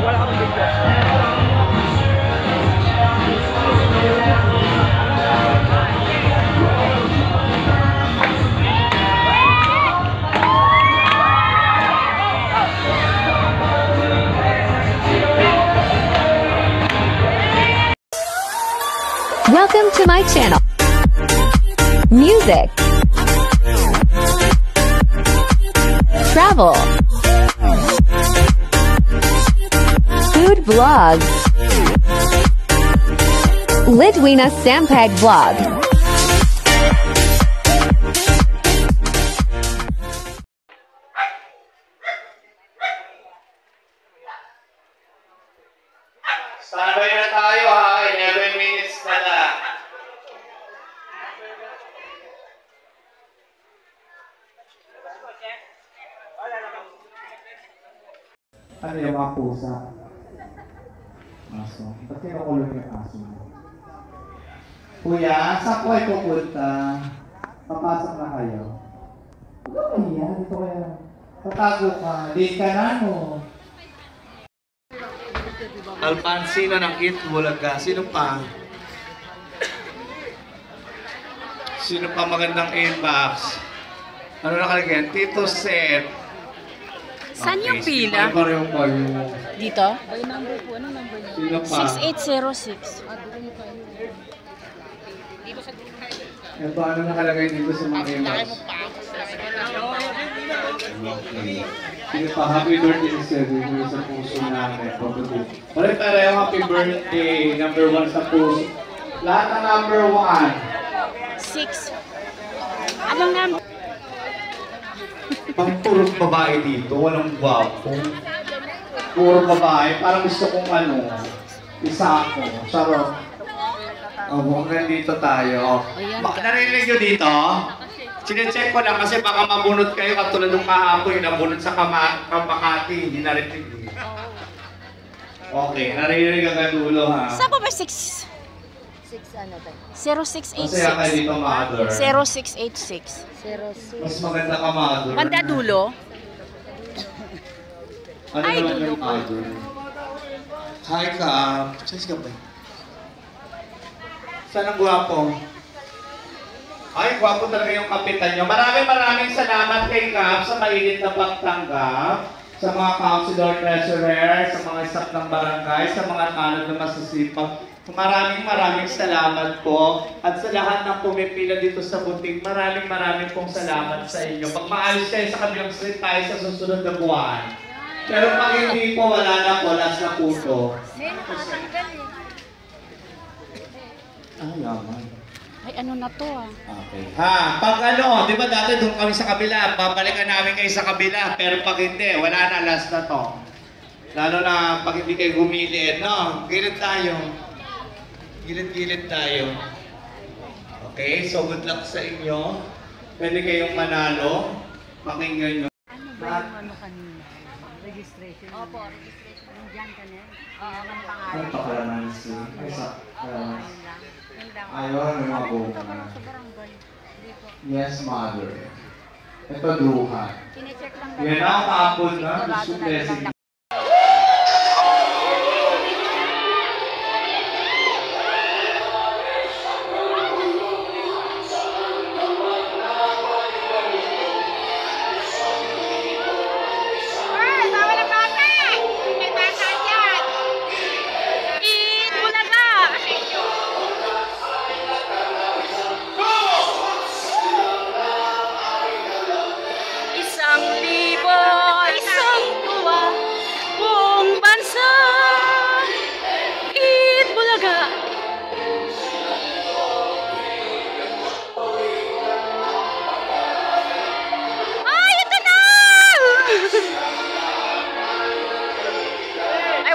Wala kami video. Welcome to my channel. Music, travel, food vlogs, Litwina Sampag vlog. Standby na tayo ha, 11 minutes na lang. Ano yung mga pusa? Aso. Ba't kinukulong yung aso mo? Kuya, saan po ay pupunta? Papasok na kayo. Ano ba yan? Dito kaya. Tatago ka. Late ka na no? Alpansino ng Eat Bulaga. Sino pa? Sino pa magandang inbox? Ano nakalagyan? Tito Seth. Saan yung pila? Yung Dito? By number po. Ano number niya? Sino pa? 6806. Ito, ano nakalagay dito sa mga inbox? Sige pa, happy birthday sa sa puso namin. Ulit tayo yung happy birthday, number 1 sa puso. Lahat ng number 1. 6. Anong number? Pang puro babae dito, walang gwapo. Puro babae, parang gusto kong isa ako. Sarap. Huwag dito tayo. Narinig nyo dito? Sinecheck ko lang kasi baka mabunod kayo katulad ng kahapon yung nabunod sa Makati, hindi narinig. Okay, narinig ang dulo ha. Saan ko ba 6? 6 ano ba? 0686. Masaya kayo dito, mother. 0686. 06. Mas maganda ka, mother. Banda dulo? Ano ay, naman dulo yung mother? Hi ka. Saan ka ba? Saan ang gwapo? Ay, gwapo talaga yung kapitan nyo. Maraming salamat kay Cap sa mainit na pagtanggap, sa mga councilor, treasurer, sa mga staff ng barangay, sa mga tanod na masasipag. Maraming salamat po. At sa lahat ng pumipila dito sa butik, maraming pong salamat sa inyo. Pag maayos kayo sa kabilang street tayo sa susunod na buwan. Pero pag hindi po, wala na po, last na po to. Ay, yaman. Ay, ano na to ah. Okay. Ha, pag di ba dati doon kami sa kabila, babalikan namin kayo sa kabila, pero pag hindi, wala na, last na to. Lalo na pag hindi kayo gumilid, no? Gilid tayo. Gilid tayo. Okay, so good luck sa inyo. Pwede kayong manalo. Pakinggan nyo. Ano ba yung kanina? Registration? Opo, registration. Nandiyan ka na? Oo, ang pangalan. Ano pa pala namin si? Ayaw, may mga bunga. Yes, mother. Ito, duha. Yan ang kaapon na. Gusto blessing.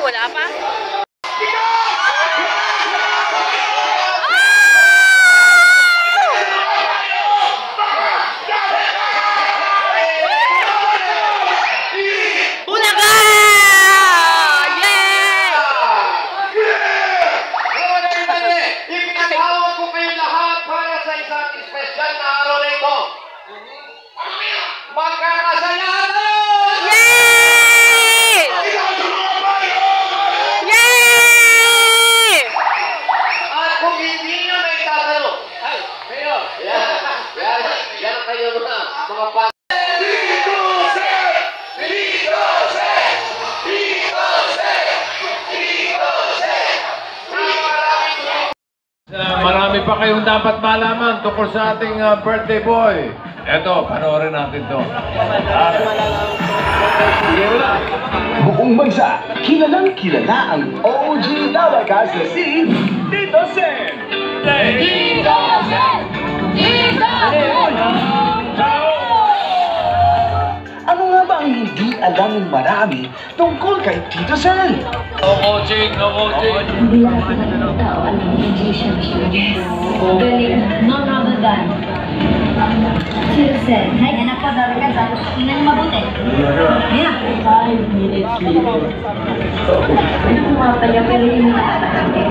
Wala pa? pa kayong dapat malaman tungkol sa ating birthday boy. Eto, panoorin natin to. Buong bansa, kilalang kilala ang OG Dalagas na si Tito Sen. Tito Sen! Tito Sen! Ano nga ba ang hindi alam ng marami tungkol kay Tito Sen? No coaching, no coaching. Hindi lahat ng tao alam yung magician siya. Yes! Galing. None other than Tito Sen. Hay, anak ko, Dalagas. Tingnan mabuti. Ayan. 5 minutes later. Ano pumapaya pero hindi nakakatagal.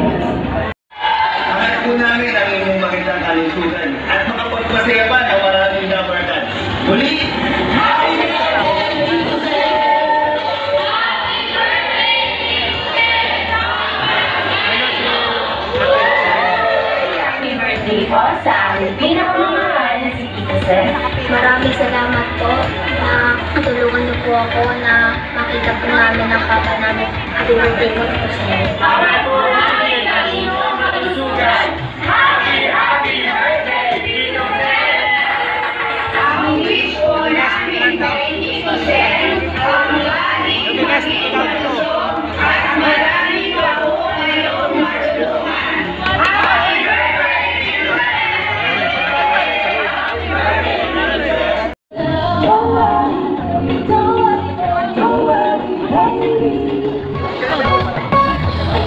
Akala po namin ang inyong magandang kalusugan at makapagpasaya pa na maraming nabarkan. Muli, po sa aming pinakamamahal na si Tito Sen. Maraming salamat po na tulungan niyo po ako na makita po namin ang papa namin. Happy birthday po, Tito Sen.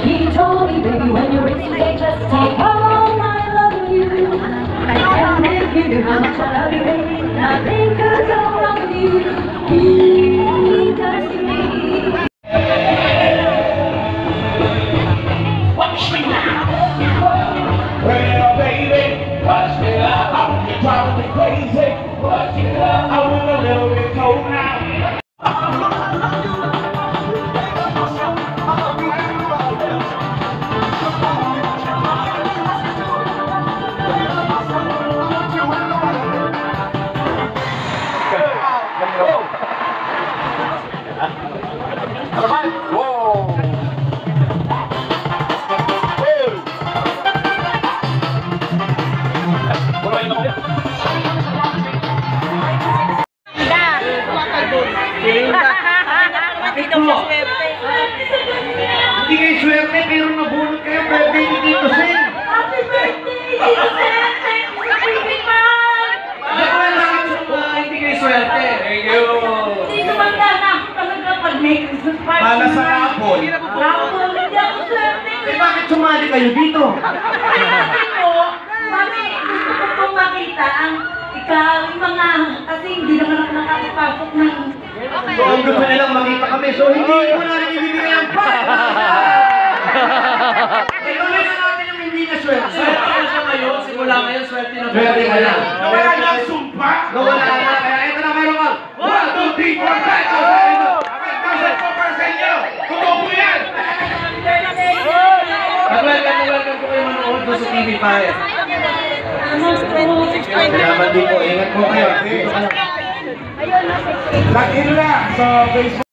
He told me, baby, when you're ready, they just take all my love with you. And if you knew how much I love you, baby, nothing could go wrong with you. He does to me. watch me now. Well, baby, watch me now. You're driving me crazy. Watch me now. I'm a little bit cold now. Hindi kayo swerte, pero nabunot kayo birthday ni Tito Sen. Happy birthday, Tito Sen! Thank you sa baby man! Hindi kayo swerte. Thank you. Hindi naman ako talaga pag may Christmas party. Para sa rapol. Rapol, hindi ako swerte. Eh bakit sumali kayo dito? Kasi po, mami, gusto ko pong makita ang ikaw, yung mga, kasi hindi naman ako nakakapasok ng... So ang gusto nilang makita kami, so hindi mo na rin ibibigay ang pa. Ituloy na natin yung hindi na swerte. Simula ngayon, swerte na Swerte ka na. Nawala na ang sumpa. Nawala na. Kaya ito na meron ka. 1, 2, 3, 4, 5. 1,000% nyo. Totoo po yan. Welcome po kayo manood doon sa TV5. Salamat din po. Ingat po kayo. Log in na sa Facebook.